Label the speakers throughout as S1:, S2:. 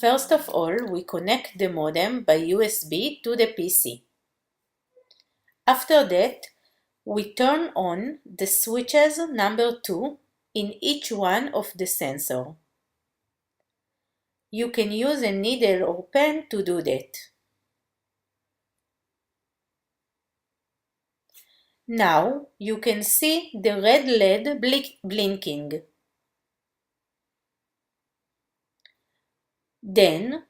S1: First of all, we connect the modem by USB to the PC. After that, we turn on the switches number 2 in each one of the sensors. You can use a needle or pen to do that. Now you can see the red LED blinking. Then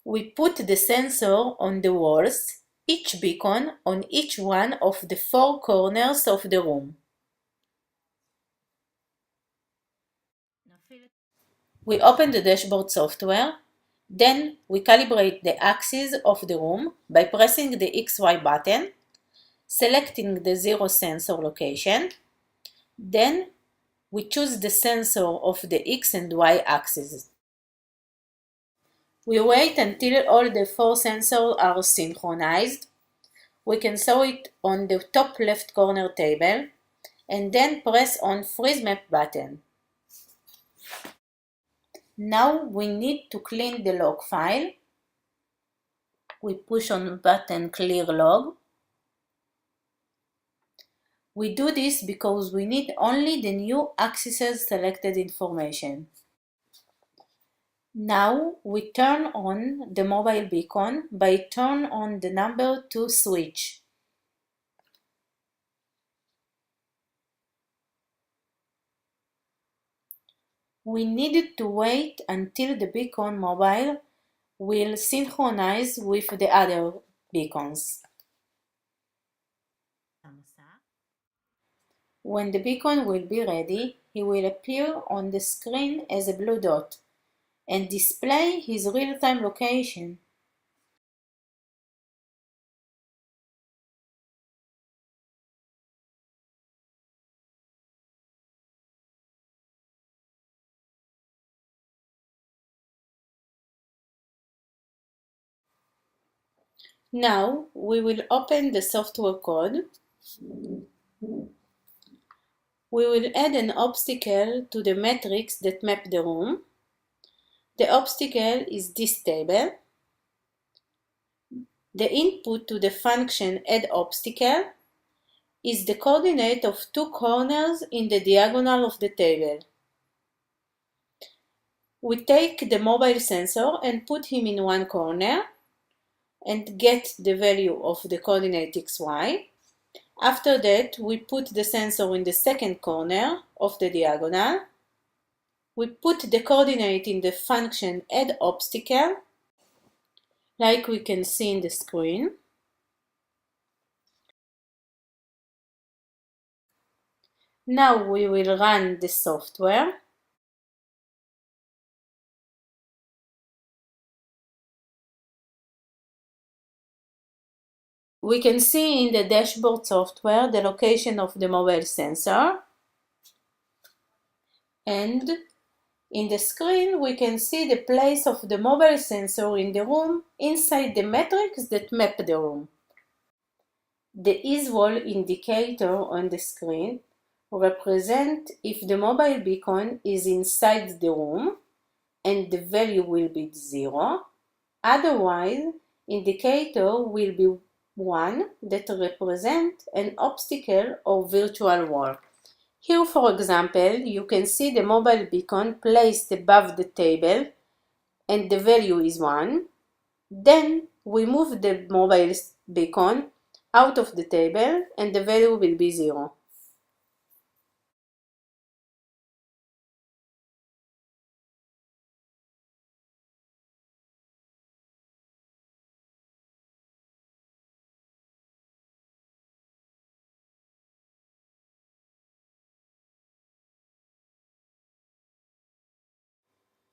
S1: we put the sensor on the walls, each beacon on each one of the 4 corners of the room. We open the dashboard software, then we calibrate the axis of the room by pressing the XY button, selecting the 0 sensor location, then we choose the sensor of the X and Y axes. We wait until all the 4 sensors are synchronized. We can show it on the top left corner table and then press on Freeze Map button. Now we need to clean the log file. We push on button Clear Log. We do this because we need only the new axes selected information. Now we turn on the mobile beacon by turn on the number 2 switch. We needed to wait until the beacon mobile will synchronize with the other beacons. When the beacon will be ready, he will appear on the screen as a blue dot and display his real-time location. Now we will open the software code. We will add an obstacle to the matrix that map the room. The obstacle is this table. The input to the function addObstacle is the coordinate of 2 corners in the diagonal of the table. We take the mobile sensor and put him in one corner and get the value of the coordinate xy. After that, we put the sensor in the second corner of the diagonal. We put the coordinate in the function addObstacle, like we can see in the screen. Now we will run the software. We can see in the dashboard software the location of the mobile sensor. And in the screen, we can see the place of the mobile sensor in the room inside the matrix that map the room. The is-wall indicator on the screen represents if the mobile beacon is inside the room and the value will be 0. Otherwise, indicator will be 1 that represents an obstacle or virtual wall. Here, for example, you can see the mobile beacon placed above the table and the value is 1. Then we move the mobile beacon out of the table and the value will be 0.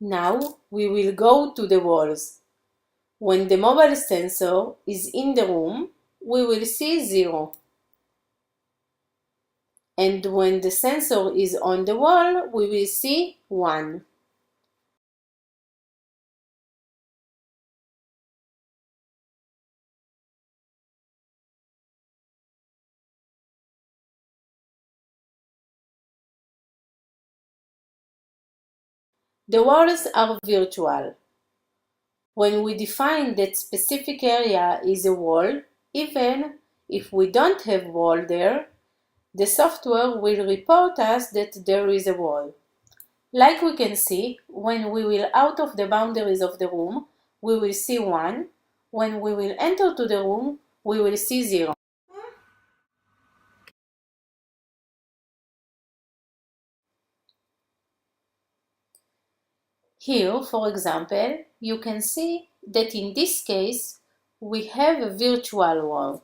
S1: Now we will go to the walls. When the mobile sensor is in the room, we will see 0. And when the sensor is on the wall, we will see 1. The walls are virtual. When we define that specific area is a wall, even if we don't have wall there, the software will report us that there is a wall. Like we can see, when we will out of the boundaries of the room, we will see 1. When we will enter to the room, we will see 0. Here, for example, you can see that in this case, we have a virtual wall.